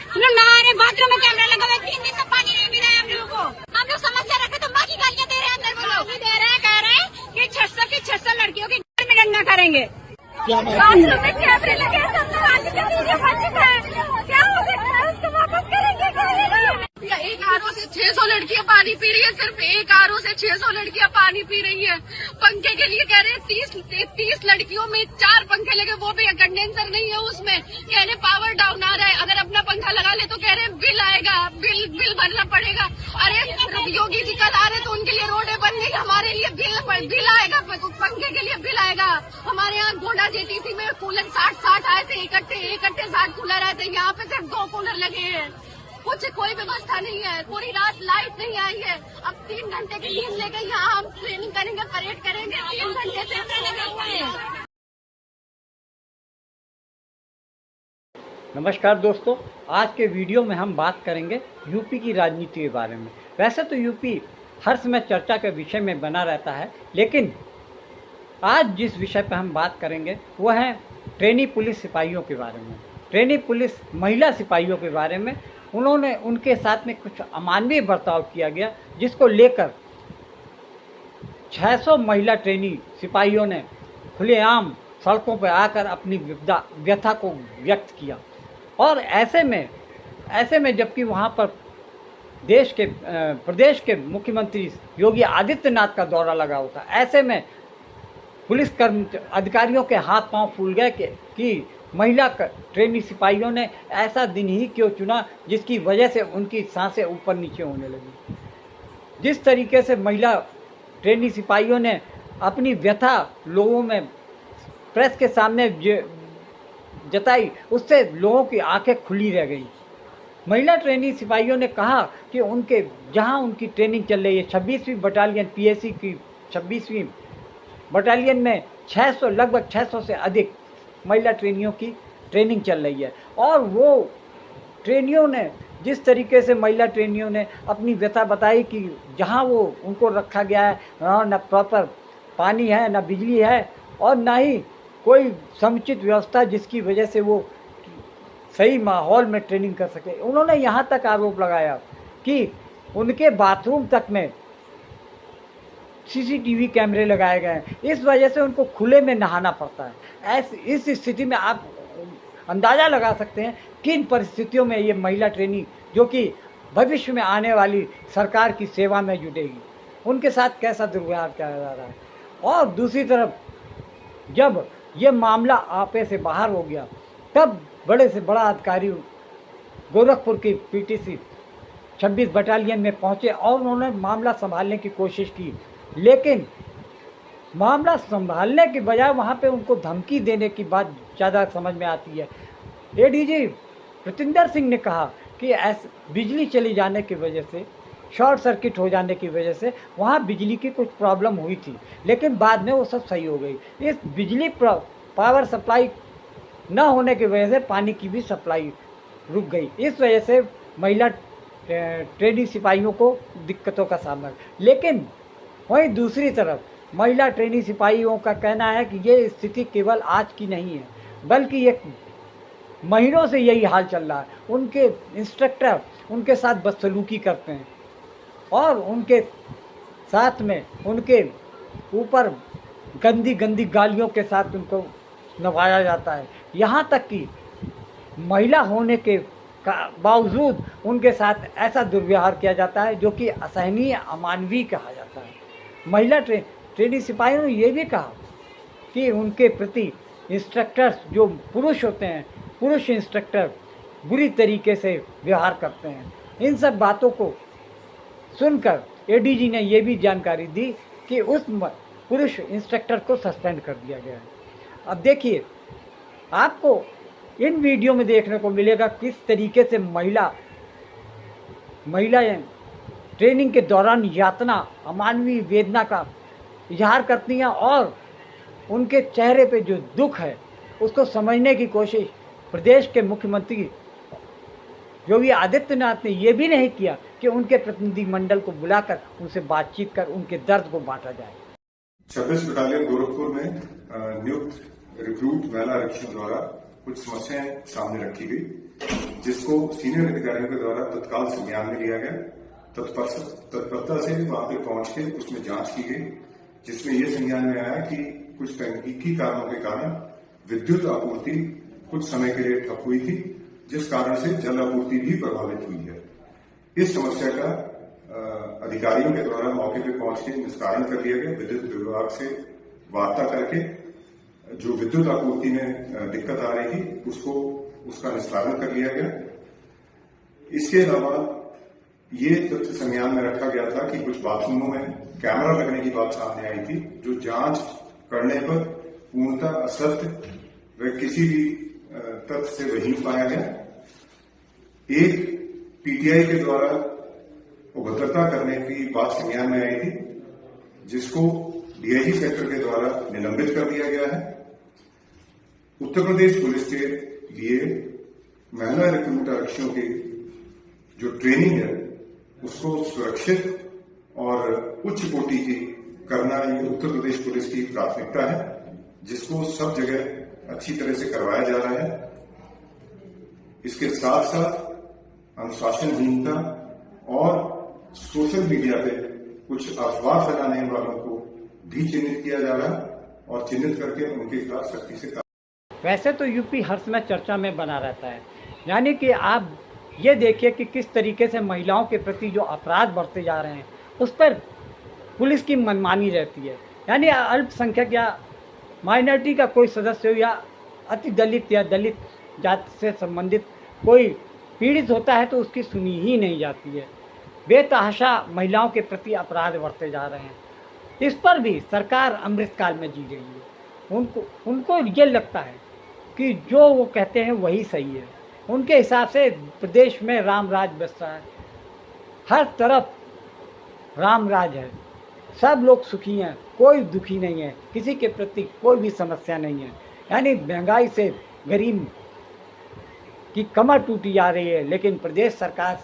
लोग नहा रहे, बाथरूम में कैमरा लगा हुआ है, 3 दिन से पानी नहीं मिला है हम लोगों को। हम लोग समस्या रखे तो माँ की गालियाँ दे रहे हैं, अंदर वो लोग दे रहे हैं, कह रहे हैं कि 600 लड़कियों के घर में डंडा करेंगे। बाथरूम में कैमरे लगे हैं, सब लोग आके वीडियो बन चुका है, क्या हो सकता है उसको वापस करेंगे, क्या एक आरओ से 600 लड़कियां पानी पी रही है, सिर्फ एक आरओ से 600 लड़कियां पानी पी रही है। पंखे के लिए कह रहे हैं 30 लड़कियों में 4 पंखे लगे, वो भी कंडेंसर नहीं है उसमें, कह रहे पावर डाउन आ रहा है, अगर अपना पंखा लगा ले तो कह रहे बिल आएगा, बिल भरना पड़ेगा। अरे योगी जी कल आ रहे तो उनके लिए रोडें बन गई, हमारे लिए बिल आएगा, पंखे के लिए बिल आएगा। हमारे यहाँ गोंडा जेटीसी में कूलर 60 आए थे, इकट्ठे 60 कूलर आए थे, यहाँ पे सिर्फ 2 कूलर लगे हैं, कुछ कोई व्यवस्था नहीं है, पूरी रात लाइट नहीं आई है। अब 3 घंटे की नींद लेकर यहाँ हम ट्रेनिंग करेंगे, परेड करेंगे, 3 घंटे से लगे हुए हैं। नमस्कार दोस्तों, आज के वीडियो में हम बात करेंगे यूपी की राजनीति के बारे में। वैसे तो यूपी हर समय चर्चा के विषय में बना रहता है, लेकिन आज जिस विषय पर हम बात करेंगे वह है ट्रेनी पुलिस सिपाहियों के बारे में। ट्रेनी पुलिस महिला सिपाहियों के बारे में उनके साथ में कुछ अमानवीय बर्ताव किया गया, जिसको लेकर 600 महिला ट्रेनी सिपाहियों ने खुलेआम सड़कों पर आकर अपनी व्यथा को व्यक्त किया। और ऐसे में जबकि वहाँ पर प्रदेश के मुख्यमंत्री योगी आदित्यनाथ का दौरा लगा होता, ऐसे में पुलिस अधिकारियों के हाथ पांव फूल गए कि महिला ट्रेनी सिपाहियों ने ऐसा दिन ही क्यों चुना जिसकी वजह से उनकी सांसें ऊपर नीचे होने लगी। जिस तरीके से महिला ट्रेनी सिपाहियों ने अपनी व्यथा लोगों में प्रेस के सामने जताई, उससे लोगों की आंखें खुली रह गई। महिला ट्रेनी सिपाहियों ने कहा कि जहां उनकी ट्रेनिंग चल रही है 26वीं बटालियन पीएसी की 26वीं बटालियन में लगभग 600 से अधिक महिला ट्रेनियों की ट्रेनिंग चल रही है। और वो ट्रेनियों ने जिस तरीके से महिला ट्रेनियों ने अपनी व्यथा बताई कि जहां वो उनको रखा गया है वहाँ न प्रॉपर पानी है, न बिजली है, और ना ही कोई समुचित व्यवस्था जिसकी वजह से वो सही माहौल में ट्रेनिंग कर सके। उन्होंने यहाँ तक आरोप लगाया कि उनके बाथरूम तक में सीसीटीवी कैमरे लगाए गए हैं, इस वजह से उनको खुले में नहाना पड़ता है। इस स्थिति में आप अंदाज़ा लगा सकते हैं किन परिस्थितियों में ये महिला ट्रेनी, जो कि भविष्य में आने वाली सरकार की सेवा में जुटेगी, उनके साथ कैसा दुर्व्यवहार किया जा रहा है। और दूसरी तरफ जब ये मामला आपे से बाहर हो गया, तब बड़े से बड़ा अधिकारी गोरखपुर की पीटीसी 26 बटालियन में पहुंचे और उन्होंने मामला संभालने की कोशिश की, लेकिन मामला संभालने के बजाय वहाँ पे उनको धमकी देने की बात ज़्यादा समझ में आती है। एडीजी प्रतिंदर सिंह ने कहा कि बिजली चली जाने की वजह से, शॉर्ट सर्किट हो जाने की वजह से वहाँ बिजली की कुछ प्रॉब्लम हुई थी, लेकिन बाद में वो सब सही हो गई। इस बिजली पावर सप्लाई न होने की वजह से पानी की भी सप्लाई रुक गई। इस वजह से महिला ट्रेनी सिपाहियों को दिक्कतों का सामना। लेकिन वहीं दूसरी तरफ महिला ट्रेनी सिपाहियों का कहना है कि ये स्थिति केवल आज की नहीं है, बल्कि ये महीनों से यही हाल चल रहा है। उनके इंस्ट्रक्टर उनके साथ बदसलूकी करते हैं और उनके साथ में उनके ऊपर गंदी गालियों के साथ उनको नवाया जाता है। यहाँ तक कि महिला होने के बावजूद उनके साथ ऐसा दुर्व्यवहार किया जाता है जो कि असहनीय, अमानवीय कहा जाता है। महिला ट्रेनी सिपाहियों ने ये भी कहा कि उनके प्रति इंस्ट्रक्टर्स जो पुरुष होते हैं, पुरुष इंस्ट्रक्टर बुरी तरीके से व्यवहार करते हैं। इन सब बातों को सुनकर एडीजी ने ये भी जानकारी दी कि उस पुरुष इंस्ट्रक्टर को सस्पेंड कर दिया गया है। अब देखिए, आपको इन वीडियो में देखने को मिलेगा किस तरीके से महिला ट्रेनिंग के दौरान यातना, अमानवीय वेदना का इजहार करती हैं और उनके चेहरे पे जो दुख है उसको समझने की कोशिश प्रदेश के मुख्यमंत्री योगी आदित्यनाथ ने ये भी नहीं किया कि उनके प्रतिनिधिमंडल को बुलाकर उनसे बातचीत कर उनके दर्द को बांटा जाए। 26 बटालियन गोरखपुर में नियुक्त रिक्रूट महिला आरक्षण द्वारा कुछ समस्याएं सामने रखी गई। जिसको सीनियर अधिकारियों के द्वारा तत्काल संज्ञान में लिया गया। तत्परता से वहां पे पहुंच के उसमें जांच की गई, जिसमें यह संज्ञान में आया कि कुछ तकनीकी कारणों के कारण विद्युत आपूर्ति कुछ समय के लिए ठप हुई थी, जिस कारण से जल आपूर्ति भी प्रभावित हुई है। इस समस्या का अधिकारियों के द्वारा मौके पर पहुंच के निस्तारण कर लिया गया। विद्युत विभाग से वार्ता करके जो विद्युत आपूर्ति में दिक्कत आ रही थी उसका निस्तारण कर लिया गया। इसके अलावा ये तथ्य संज्ञान में रखा गया था कि कुछ बाथरूमों में कैमरा लगने की बात सामने आई थी, जो जांच करने पर पूर्णतः असत्य व किसी भी तथ्य से वही पाया गया। एक पीटीआई के द्वारा अभद्रता करने की बात संज्ञान में आई थी, जिसको डीआईजी सेक्टर के द्वारा निलंबित कर दिया गया है। उत्तर प्रदेश पुलिस के लिए महिला रिक्रूट आरक्षियों की जो ट्रेनिंग है उसको सुरक्षित और उच्च कोटि की करना ये उत्तर प्रदेश पुलिस की प्राथमिकता है, जिसको सब जगह अच्छी तरह से करवाया जा रहा है। इसके साथ साथ अनुशासनहीनता और सोशल मीडिया पे कुछ अफवाह फैलाने वालों को भी चिन्हित किया जा रहा है और चिन्हित करके उनके खिलाफ सख्ती से वैसे तो यूपी हर समय चर्चा में बना रहता है, यानी कि आप ये देखिए कि किस तरीके से महिलाओं के प्रति जो अपराध बढ़ते जा रहे हैं उस पर पुलिस की मनमानी रहती है। यानी अल्पसंख्यक या माइनॉरिटी का कोई सदस्य हो या अति दलित या दलित जाति से संबंधित कोई पीड़ित होता है तो उसकी सुनी ही नहीं जाती है। बेतहाशा महिलाओं के प्रति अपराध बढ़ते जा रहे हैं। इस पर भी सरकार अमृतकाल में जी रही है। उनको ये लगता है कि जो वो कहते हैं वही सही है। उनके हिसाब से प्रदेश में राम राज बस रहा है, हर तरफ राम राज है, सब लोग सुखी हैं, कोई दुखी नहीं है, किसी के प्रति कोई भी समस्या नहीं है। यानी महंगाई से गरीब की कमर टूटी जा रही है, लेकिन प्रदेश सरकार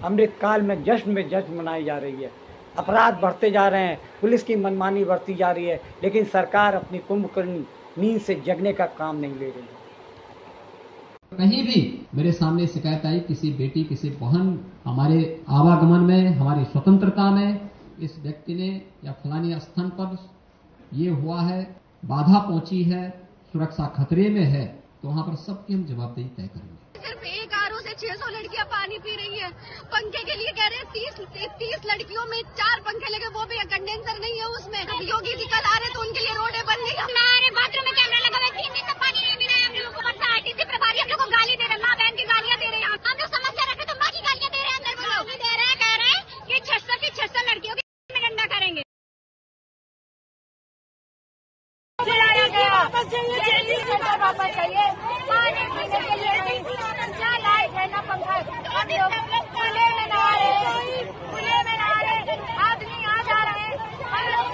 अमृतकाल में जश्न मनाई जा रही है। अपराध बढ़ते जा रहे हैं, पुलिस की मनमानी बढ़ती जा रही है, लेकिन सरकार अपनी कुंभकर्णी नींद से जगने का काम नहीं ले रही है। कहीं भी मेरे सामने शिकायत आई, किसी बेटी किसी बहन हमारे आवागमन में, हमारी स्वतंत्रता में इस व्यक्ति ने या फलानी स्थान पर ये हुआ है, बाधा पहुंची है, सुरक्षा खतरे में है, तो वहां पर सबकी हम जवाबदेही तय करेंगे। सिर्फ एक आरओ से 600 लड़कियां पानी पी रही है। पंखे के लिए कह रहे हैं 30 लड़कियों में 4 पंखे लगे, वो भी कंडेंसर नहीं है उसमें। योगी जी कल आ रहे तो उनके लिए रोडें बन गई। हमारे बाथरूम में कैमरा लगा हुआ है, 3 दिन से पानी नहीं मिला है हम लोगों को। आरटीसी प्रभारी हम लोग को गाली दे रहे हैं, माँ बहन की गालियां दे रहे हैं। हम लोग समस्या रखे तो माँ की गालियां दे रहे हैं। अंदर वो लोग दे रहे हैं, कह रहे हैं कि 600 लड़कियों की डंडा करेंगे। वापस चाहिए पानी पीने के लिए नहीं, क्या लाइट है ना पंखा। खुले में नहा रहे आदमी आ जा रहे हैं, हम लोग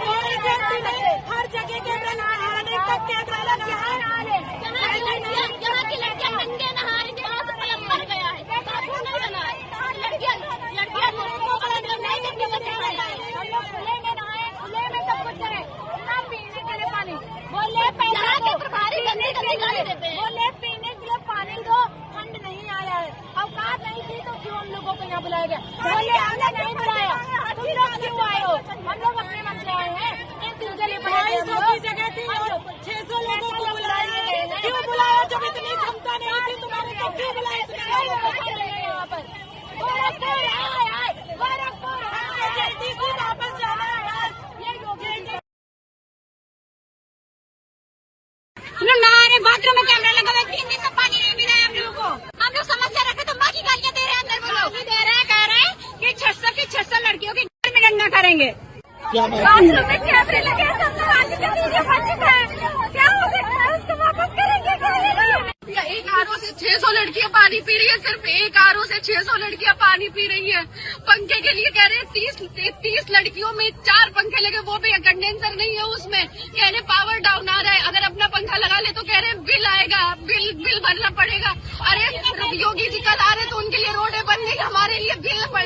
हर जगह के नहाने का कैमरा लगा है। यहाँ की लड़कियां नंगे नहा रही थी, वहाँ से पलक भर गया है, लड़कियां हम लोग खुले में नहाए, खुले में सब कुछ करें, ना पीने के लिए पानी बोले प्रभारी बोले पीने के लिए पानी दो, फंड नहीं आया है, अवकाश नहीं थी तो क्यों हम लोगों को यहाँ बुलाया गया? बोले हमने नहीं बुलाया, तुम लोग क्यों आए हो? हम लोग अपने मन से आए हैं, इस दिन के लिए 250 की जगह थी और 600 लोगों को बुलाया। क्यों बुलाया? जब इतनी क्षमता नहीं थी तुम्हारे तो क्यों बुलाया? यहाँ पर गोरखपुर जल्दी से वापस जाना है। ये योगी बाथरूम में कैमरा लगा हुआ है, 3 दिन से पानी नहीं मिला है हम लोगों को। हम लोग समस्या रखे तो माँ की गालियां दे रहे हैं। अंदर वो लोग दे रहे हैं, कह रहे हैं कि 600 लड़कियों के घर में डंडा करेंगे। बाथरूम में कैमरे लगे हैं, सब लोग आगे का वीडियो बन चुका है, क्या हो सकता है? उसको वापस करेंगे। एक आरओ से 600 लड़कियां पानी पी रही है, सिर्फ एक आरओ से 600 लड़कियां पानी पी रही है। पंखे के लिए कह रहे हैं 30 लड़कियों में 4 पंखे लगे, वो भी कंडेंसर नहीं है उसमें। कह रहे पावर डाउन आ रहा है, अगर अपना पंखा लगा ले तो कह रहे बिल आएगा, बिल भरना पड़ेगा। अरे योगी जी कल आ रहे तो उनके लिए रोडें बन गई, हमारे लिए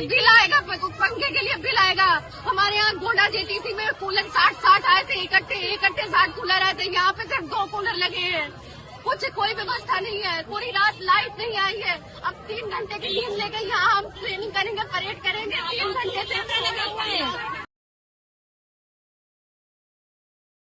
बिल आएगा, पंखे के लिए बिल आएगा। हमारे यहाँ गोंडा जेटीसी में कूलर 60 आए थे, इकट्ठे 60 कूलर आए थे, यहाँ पे सिर्फ 2 कूलर लगे हैं। कुछ कोई व्यवस्था नहीं है, पूरी रात लाइट नहीं आ चाहिए। अब 3 घंटे की नींद लेके यहाँ हम ट्रेनिंग करेंगे, परेड करेंगे।